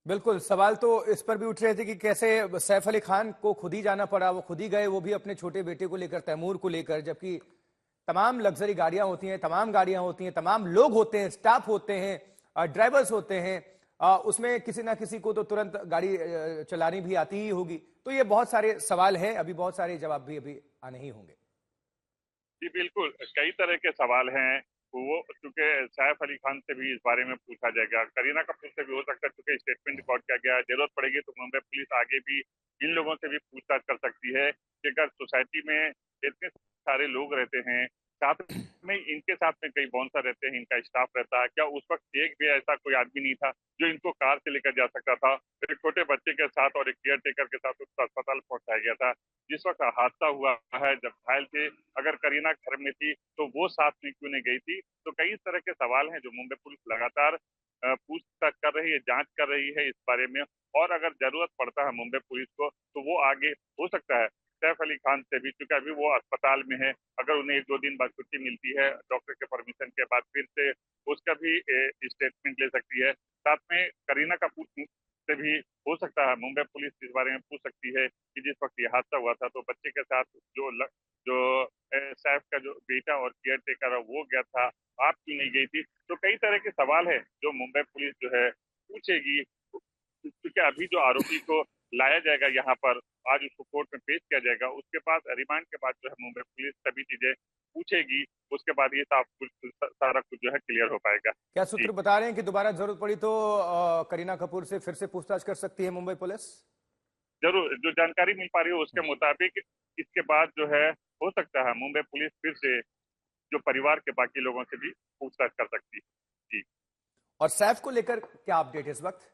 बिल्कुल, सवाल तो इस पर भी उठ रहे थे कि कैसे सैफ अली खान को खुद ही जाना पड़ा, वो खुद ही गए, वो भी अपने छोटे बेटे को लेकर, तैमूर को लेकर, जबकि तमाम लग्जरी गाड़ियां होती हैं, तमाम गाड़ियां होती हैं, तमाम लोग होते हैं, स्टाफ होते हैं, ड्राइवर्स होते हैं, उसमें किसी ना किसी को तो तुरंत गाड़ी चलानी भी आती ही होगी। तो ये बहुत सारे सवाल हैं, अभी बहुत सारे जवाब भी अभी आने ही होंगे। जी बिल्कुल, कई तरह के सवाल हैं। वो चूंकि सैफ अली खान से भी इस बारे में पूछा जाएगा, करीना कपूर से भी हो सकता है, चूंकि स्टेटमेंट रिकॉर्ड किया गया है। जरूरत पड़ेगी तो मुंबई पुलिस आगे भी इन लोगों से भी पूछताछ कर सकती है कि अगर सोसाइटी में इतने सारे लोग रहते हैं, साथ में इनके साथ में कई बाउंसर रहते हैं, इनका स्टाफ रहता है, क्या उस वक्त एक भी ऐसा कोई आदमी नहीं था जो इनको कार से लेकर जा सकता था? एक छोटे बच्चे के साथ और एक केयर टेकर के साथ उसको अस्पताल पहुंचाया गया था। जिस वक्त हादसा हुआ है, जब घायल थे, अगर करीना घर में थी तो वो साथ में क्यों नहीं गई थी? तो कई तरह के सवाल हैं जो मुंबई पुलिस लगातार पूछताछ कर रही है, जांच कर रही है इस बारे में। और अगर जरूरत पड़ता है मुंबई पुलिस को तो वो आगे हो सकता है सैफ अली खान से भी, क्योंकि अभी वो अस्पताल में है, अगर उन्हें 1-2 दिन बाद छुट्टी मिलती है डॉक्टर के परमिशन के बाद, फिर से उसका भी स्टेटमेंट ले सकती है। साथ में करीना कपूर से भी हो सकता है मुंबई पुलिस इस बारे में पूछ सकती है कि जिस वक्त ये हादसा हुआ था तो बच्चे के साथ जो सैफ का जो बेटा और केयर टेकर है वो गया था, आप क्यों नहीं गई थी? तो कई तरह के सवाल है जो मुंबई पुलिस जो है पूछेगी, क्योंकि अभी जो आरोपी को लाया जाएगा यहाँ पर, आज उसको कोर्ट में पेश किया जाएगा, उसके बाद रिमांड के बाद जो है मुंबई पुलिस सभी चीजें पूछेगी, उसके बाद ये सारा कुछ जो है क्लियर हो पाएगा। क्या जी सूत्र बता रहे हैं कि दोबारा जरूरत पड़ी तो करीना कपूर से फिर से पूछताछ कर सकती है मुंबई पुलिस? जरूर, जो जानकारी मिल पा रही है उसके मुताबिक इसके बाद जो है हो सकता है मुंबई पुलिस फिर से जो परिवार के बाकी लोगों से भी पूछताछ कर सकती है। जी और सैफ को लेकर क्या अपडेट है इस वक्त?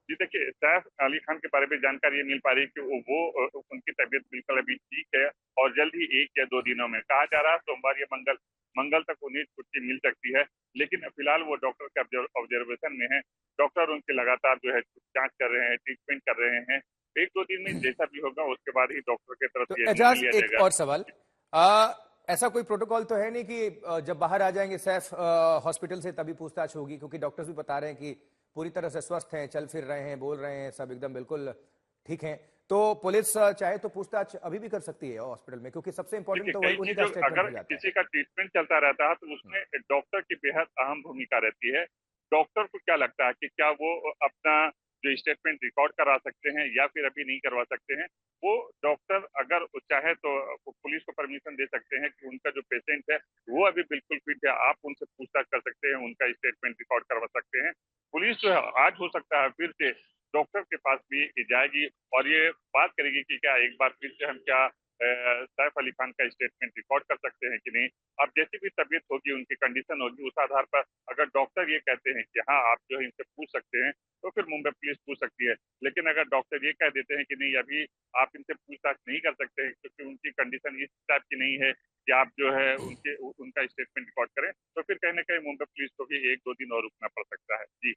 जी, देखिए सैफ अली खान के बारे में जानकारी ये मिल पा रही है कि उनकी तबीयत बिल्कुल अभी ठीक है और जल्द ही 1 या 2 दिनों में, कहा जा रहा है सोमवार या मंगल मंगल तक उन्हें छुट्टी मिल सकती है। लेकिन फिलहाल वो डॉक्टर के ऑब्जर्वेशन में है। डॉक्टर उनकी लगातार जो है जांच कर रहे हैं, ट्रीटमेंट कर रहे हैं। 1-2 दिन में जैसा भी होगा उसके बाद ही डॉक्टर की तरफ तो से निर्णय एजाज, लिया एक जाएगा। और सवाल। आ, ऐसा कोई प्रोटोकॉल तो है नहीं कि जब बाहर आ जाएंगे सैफ हॉस्पिटल से तभी पूछताछ होगी, क्योंकि डॉक्टर्स भी बता रहे हैं कि पूरी तरह से स्वस्थ हैं, चल फिर रहे हैं, बोल रहे हैं, सब एकदम बिल्कुल ठीक हैं। तो पुलिस चाहे तो पूछताछ अभी भी कर सकती है हॉस्पिटल में, क्योंकि सबसे इंपॉर्टेंट देखिए तो वही कई उन्हीं का चीजों, स्टेटमेंट अगर हो जाता है। किसी का ट्रीटमेंट चलता रहता है तो उसमें डॉक्टर की बेहद अहम भूमिका रहती है। डॉक्टर को क्या लगता है कि क्या वो अपना जो स्टेटमेंट रिकॉर्ड करा सकते हैं या फिर अभी नहीं करवा सकते हैं? वो डॉक्टर अगर वो चाहे तो पुलिस को परमिशन दे सकते हैं कि उनका जो पेशेंट है वो अभी बिल्कुल फिट है, आप उनसे पूछताछ कर सकते हैं, उनका स्टेटमेंट रिकॉर्ड करवा सकते हैं। पुलिस जो है आज हो सकता है फिर से डॉक्टर के पास भी जाएगी और ये बात करेगी कि क्या एक बार फिर से हम क्या सैफ अली खान का स्टेटमेंट रिकॉर्ड कर सकते हैं कि नहीं। अब जैसी भी तबीयत होगी, उनकी कंडीशन होगी, उस आधार पर अगर डॉक्टर ये कहते हैं कि हाँ आप जो है इनसे पूछ सकते हैं तो फिर मुंबई पुलिस पूछ सकती है। लेकिन अगर डॉक्टर ये कह देते हैं कि नहीं अभी आप इनसे पूछताछ नहीं कर सकते हैं क्योंकि उनकी कंडीशन इस टाइप की नहीं है कि आप जो है उनका स्टेटमेंट रिकॉर्ड करें, तो फिर कहीं ना कहीं मुंबई पुलिस को भी 1-2 दिन और रुकना पड़ सकता है। जी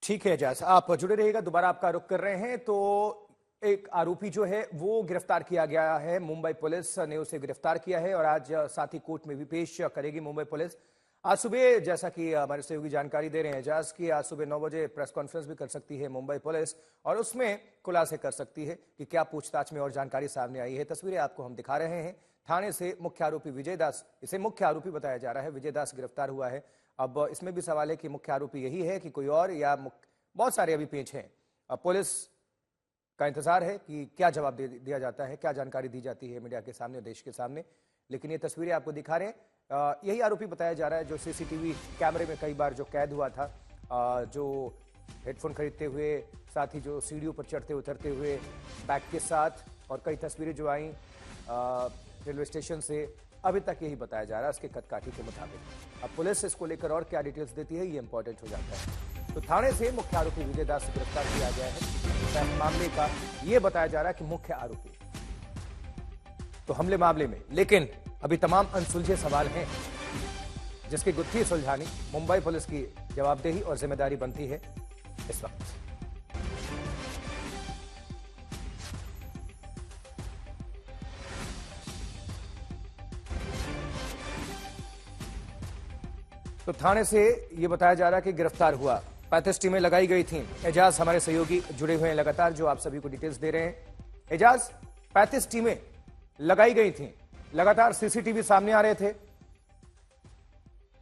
ठीक है एजाज, आप जुड़े रहिएगा, दोबारा आपका रुख कर रहे हैं। तो एक आरोपी जो है वो गिरफ्तार किया गया है, मुंबई पुलिस ने उसे गिरफ्तार किया है और आज साथ ही कोर्ट में भी पेश करेगी मुंबई पुलिस। आज सुबह, जैसा कि हमारे सहयोगी जानकारी दे रहे हैं एजाज, की आज सुबह 9 बजे प्रेस कॉन्फ्रेंस भी कर सकती है मुंबई पुलिस और उसमें खुलासे कर सकती है कि क्या पूछताछ में और जानकारी सामने आई है। तस्वीरें आपको हम दिखा रहे हैं। थाने से मुख्य आरोपी विजय दास, इसे मुख्य आरोपी बताया जा रहा है, विजय दास गिरफ्तार हुआ है। अब इसमें भी सवाल है कि मुख्य आरोपी यही है कि कोई और, या बहुत सारे अभी पेच हैं। अब पुलिस का इंतजार है कि क्या जवाब दिया जाता है, क्या जानकारी दी जाती है मीडिया के सामने, देश के सामने। लेकिन ये तस्वीरें आपको दिखा रहे हैं, यही आरोपी बताया जा रहा है जो सीसीटीवी कैमरे में कई बार जो कैद हुआ था, जो हेडफोन खरीदते हुए, साथ ही जो सीढ़ियों पर चढ़ते उतरते हुए बैग के साथ, और कई तस्वीरें जो आई रेलवे स्टेशन से, अभी तक यही बताया जा रहा है उसके कदकाठी के मुताबिक। अब पुलिस इसको लेकर और क्या डिटेल्स देती है ये इंपॉर्टेंट हो जाता है। तो थाने से मुख्य आरोपी विजय दास को गिरफ्तार किया गया है मामले का, यह बताया जा रहा है कि मुख्य आरोपी तो हमले मामले में। लेकिन अभी तमाम अनसुलझे सवाल हैं जिसकी गुत्थी सुलझानी मुंबई पुलिस की जवाबदेही और जिम्मेदारी बनती है इस वक्त। तो थाने से यह बताया जा रहा है कि गिरफ्तार हुआ 35 टीमें लगाई गई थीं। एजाज हमारे सहयोगी जुड़े हुए हैं लगातार, जो आप सभी को डिटेल्स दे रहे हैं। एजाज, 35 टीमें लगाई गई थीं, लगातार सीसीटीवी सामने आ रहे थे,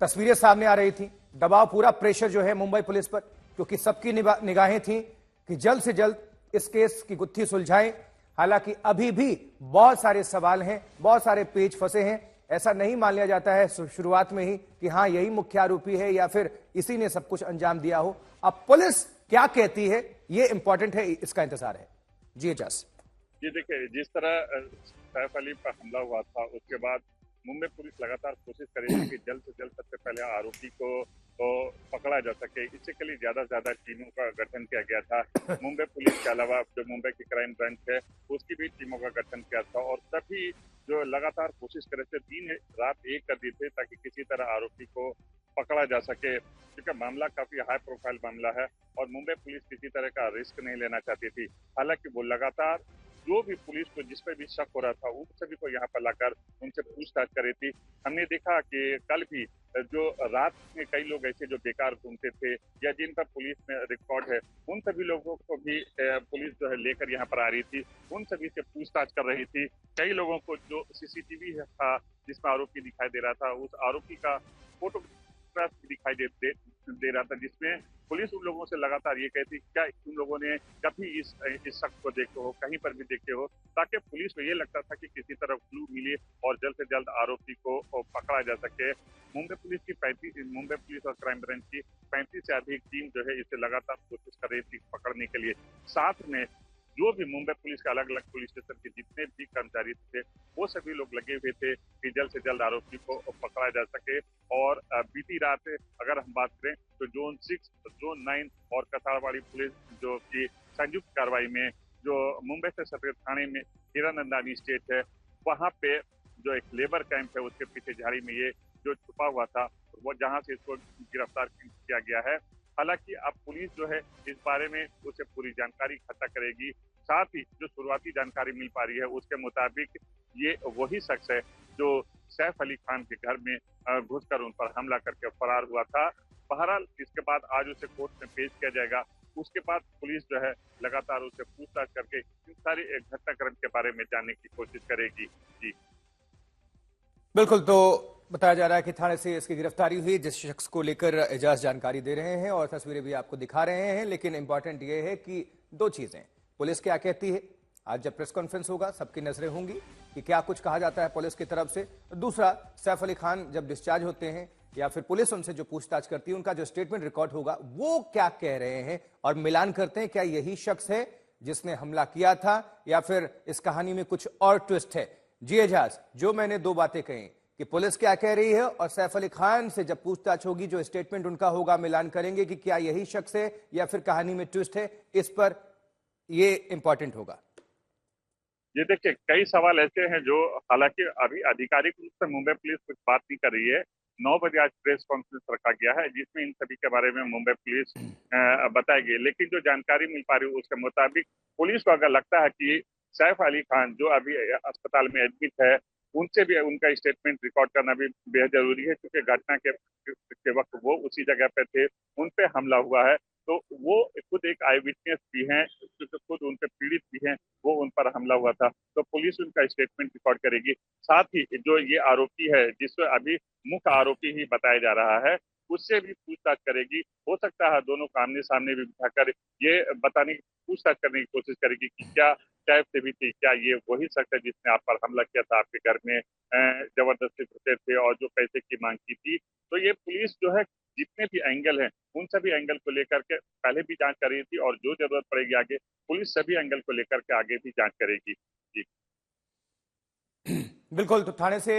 तस्वीरें सामने आ रही थी, दबाव, पूरा प्रेशर जो है मुंबई पुलिस पर, क्योंकि सबकी निगाहें थी कि जल्द से जल्द इस केस की गुत्थी सुलझाएं। हालांकि अभी भी बहुत सारे सवाल हैं, बहुत सारे पेच फंसे हैं। ऐसा नहीं मान लिया जाता है शुरुआत में ही कि हां यही मुख्य आरोपी है या फिर इसी ने सब कुछ अंजाम दिया हो। अब पुलिस क्या कहती है, ये इंपॉर्टेंट है, इसका इंतजार है। जी एजाज। ये देखिए, जिस तरह सैफ अली पर हमला हुआ था, उसके बाद मुंबई पुलिस लगातार कोशिश कर रही थी कि जल्द से जल्द सबसे पहले आरोपी को पकड़ा जा सके। इससे के लिए ज्यादा से ज्यादा टीमों का गठन किया गया था। मुंबई पुलिस के अलावा जो मुंबई की क्राइम ब्रांच है, उसकी भी टीमों का गठन किया था और सभी जो लगातार कोशिश कर रहे थे, दिन रात एक कर दिए थे ताकि किसी तरह आरोपी को पकड़ा जा सके, क्योंकि मामला काफी हाई प्रोफाइल मामला है और मुंबई पुलिस किसी तरह का रिस्क नहीं लेना चाहती थी। हालांकि वो लगातार जो भी पुलिस को जिस पर भी शक हो रहा था, उन सभी को यहाँ पर लाकर उनसे पूछताछ कर रही थी। हमने देखा कि कल भी जो रात में कई लोग ऐसे जो बेकार घूमते थे या जिन पर पुलिस में रिकॉर्ड है, उन सभी लोगों को भी पुलिस जो है लेकर यहाँ पर आ रही थी, उन सभी से पूछताछ कर रही थी। कई लोगों को जो सीसीटीवी था जिसमें आरोपी दिखाई दे रहा था, उस आरोपी का फोटोग्राफ दिखाई दे रहा था, जिसमें पुलिस उन लोगों से लगातार ये कहती क्या उन लोगों ने कभी इस शख्स को देखे हो, कहीं पर भी देखे हो, ताकि पुलिस को ये लगता था कि किसी तरह क्लू मिले और जल्द से जल्द आरोपी को पकड़ा जा सके। मुंबई पुलिस और क्राइम ब्रांच की 35 से अधिक टीम जो है इसे लगातार कोशिश कर रही थी पकड़ने के लिए। साथ में जो भी मुंबई पुलिस के अलग अलग पुलिस स्टेशन के जितने भी कर्मचारी थे, वो सभी लोग लगे हुए थे कि जल्द से जल्द आरोपी को पकड़ा जा सके। और बीती रात अगर हम बात करें तो जोन 6, जोन 9 और कसारवाड़ी पुलिस जो कि संयुक्त कार्रवाई में जो मुंबई से सटे थाने में हीरानंदानी स्टेट है, वहां पे जो एक लेबर कैंप है उसके पीछे झाड़ी में ये जो छुपा हुआ था, वो जहां से इसको गिरफ्तार किया गया है। हालांकि अब पुलिस जो है इस बारे में उसे पूरी जानकारी इकट्ठा करेगी। साथ ही जो शुरुआती जानकारी मिल पा रही है उसके मुताबिक ये वही शख्स है जो सैफ अली खान के घर में घुसकर उन पर हमला करके फरार हुआ था। बहरहाल इसके बाद आज उसे कोर्ट में पेश किया जाएगा। उसके बाद पुलिस जो है लगातार उसे पूछताछ करके इन सारे घटनाक्रम के बारे में जानने की कोशिश करेगी। जी बिल्कुल, तो बताया जा रहा है कि थाने से इसकी गिरफ्तारी हुई, जिस शख्स को लेकर एजाज जानकारी दे रहे हैं और तस्वीरें भी आपको दिखा रहे हैं। लेकिन इंपॉर्टेंट ये है कि दो चीजें, पुलिस क्या कहती है, आज जब प्रेस कॉन्फ्रेंस होगा सबकी नजरें होंगी कि क्या कुछ कहा जाता है पुलिस की तरफ से। दूसरा, सैफ अली खान जब डिस्चार्ज होते हैं या फिर पुलिस उनसे जो पूछताछ करती है, उनका जो स्टेटमेंट रिकॉर्ड होगा वो क्या कह रहे हैं और मिलान करते हैं, क्या यही शख्स है जिसने हमला किया था या फिर इस कहानी में कुछ और ट्विस्ट है। जी एजाज, जो मैंने दो बातें कही कि पुलिस क्या कह रही है और सैफ अली खान से जब पूछताछ होगी जो स्टेटमेंट उनका होगा, मिलान करेंगे कि क्या यही शख्स है या फिर कहानी में ट्विस्ट है, इस पर ये इंपॉर्टेंट होगा। ये देखिए, कई सवाल ऐसे हैं जो हालांकि अभी आधिकारिक रूप से मुंबई पुलिस कुछ बात नहीं कर रही है। 9 बजे आज प्रेस कॉन्फ्रेंस रखा गया है जिसमें इन सभी के बारे में मुंबई पुलिस बताएगी। लेकिन जो जानकारी मिल पा रही है उसके मुताबिक पुलिस को अगर लगता है कि सैफ अली खान जो अभी अस्पताल में एडमिट है, उनसे भी उनका स्टेटमेंट रिकॉर्ड करना भी बेहद जरूरी है, क्योंकि घटना के वक्त वो उसी जगह पे थे, उन पे हमला हुआ है। तो वो खुद एक आई विटनेस भी हैं, खुद उनके पीड़ित भी हैं, वो उन पर हमला हुआ था, तो पुलिस उनका स्टेटमेंट रिकॉर्ड करेगी। साथ ही जो ये आरोपी है जिसको अभी मुख्य आरोपी ही बताया जा रहा है, उससे भी पूछताछ करेगी। हो सकता है दोनों को आमने सामने भी बिठाकर ये बताने की पूछताछ करने की कोशिश करेगी कि क्या कैब से भी थी, क्या ये वही शख्स है जिसने आप पर हमला किया था, आपके घर में जबरदस्ती घुसे थे और जो पैसे की मांग की थी। तो ये पुलिस जो है जितने भी एंगल हैं उन सभी एंगल को लेकर के पहले भी जांच कर रही थी और जो जरूरत पड़ेगी आगे पुलिस सभी एंगल को लेकर के आगे भी जांच करेगी। जी बिल्कुल, तो थाने से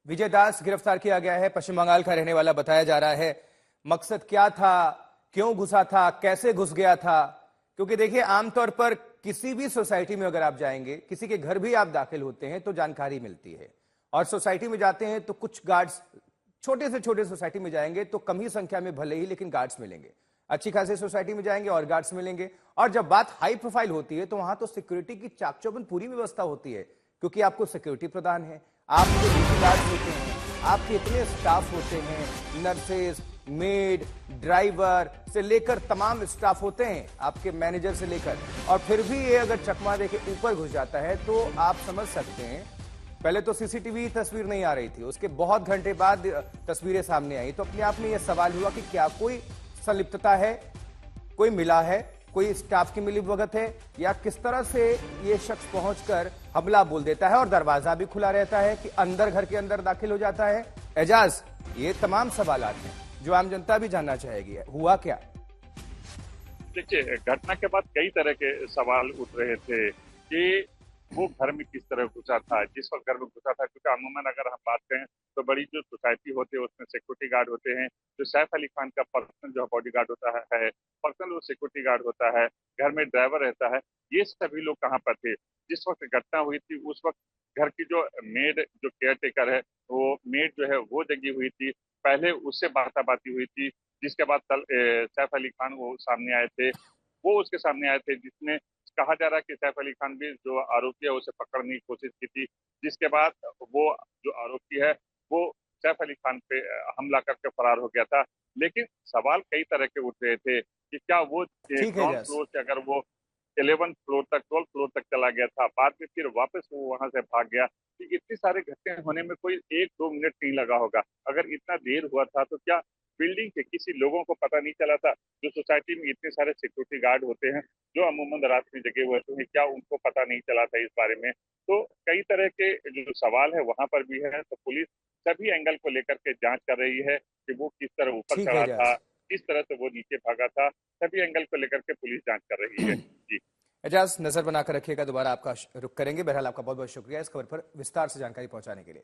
विजय दास गिरफ्तार किया गया है, पश्चिम बंगाल का रहने वाला बताया जा रहा है। मकसद क्या था, क्यों घुसा था, कैसे घुस गया था? क्योंकि देखिए, आमतौर पर किसी भी सोसाइटी में अगर आप जाएंगे, किसी के घर भी आप दाखिल होते हैं तो जानकारी मिलती है, और सोसाइटी में जाते हैं तो कुछ गार्ड्स, छोटे से छोटे सोसाइटी में जाएंगे तो कम ही संख्या में भले ही लेकिन गार्ड्स मिलेंगे, अच्छी खासी सोसाइटी में जाएंगे और गार्ड्स मिलेंगे। और जब बात हाई प्रोफाइल होती है तो वहां तो सिक्योरिटी की चाक चौबंद पूरी व्यवस्था होती है, क्योंकि आपको सिक्योरिटी प्रदान है, आपके ड्यूटी गार्ड्स होते हैं, आपके इतने स्टाफ होते हैं, नर्सेज, मेड, ड्राइवर से लेकर तमाम स्टाफ होते हैं, आपके मैनेजर से लेकर, और फिर भी ये अगर चकमा देके ऊपर घुस जाता है तो आप समझ सकते हैं। पहले तो सीसीटीवी तस्वीर नहीं आ रही थी, उसके बहुत घंटे बाद तस्वीरें सामने आई, तो अपने आप में यह सवाल हुआ कि क्या कोई संलिप्तता है, कोई मिला है, कोई स्टाफ की मिलीभगत है, या किस तरह से ये शख्स पहुंचकर हमला बोल देता है और दरवाजा भी खुला रहता है कि अंदर घर के अंदर दाखिल हो जाता है। एजाज, ये तमाम सवालात हैं जो आम जनता भी जानना चाहेगी, हुआ क्या? देखिए, घटना के बाद कई तरह के सवाल उठ रहे थे कि वो घर में किस तरह घुसा था, जिस वक्त घर में घुसा था, क्योंकि अमूमन अगर हम बात करें तो बड़ी जो सोसाइटी होती है उसमें सिक्योरिटी गार्ड होते हैं। जो सैफ अली खान का पर्सनल जो बॉडी गार्ड होता है, पर्सनल वो सिक्योरिटी गार्ड होता है, घर में ड्राइवर रहता है, ये सभी लोग कहाँ पर थे जिस वक्त घटना हुई थी? उस वक्त घर की जो मेड, जो केयर टेकर है, वो मेड जो है वो जगी हुई थी, पहले उससे बाताबाती हुई थी, जिसके बाद सैफ अली खान वो सामने आए थे, वो उसके सामने आए थे, जिसमें कहा जा रहा है कि सैफ अली खान भी जो आरोपी है उसे पकड़ने की कोशिश की थी, जिसके बाद वो जो आरोपी है वो सैफ अली खान पे हमला करके फरार हो गया था। लेकिन सवाल कई तरह के उठ रहे थे कि क्या वो ठीक है ग्राउंड जस। फ्लोर से अगर वो 11 फ्लोर तक, 12 फ्लोर तक चला गया था, बाद में फिर वापस वो वहां से भाग गया, कि इतनी सारे घटने होने में कोई 1-2 मिनट नहीं लगा होगा। अगर इतना देर हुआ था तो क्या बिल्डिंग के किसी लोगों को पता नहीं चला था? जो सोसाइटी में इतने सारे सिक्योरिटी गार्ड होते हैं जो अमूमन रात में जगे हुए होते हैं, क्या उनको पता नहीं चला था इस बारे में? तो कई तरह के जो सवाल है वहां पर भी है। तो पुलिस सभी एंगल को लेकर के जांच कर रही है कि वो किस तरह ऊपर ठीक है चढ़ा था, जस। किस तरह से वो नीचे भागा था, सभी एंगल को लेकर के पुलिस जांच कर रही है। जी। एजाज, नजर बनाकर रखिएगा, दोबारा आपका रुख करेंगे। बहरहाल आपका बहुत बहुत शुक्रिया इस खबर पर विस्तार से जानकारी पहुंचाने के लिए।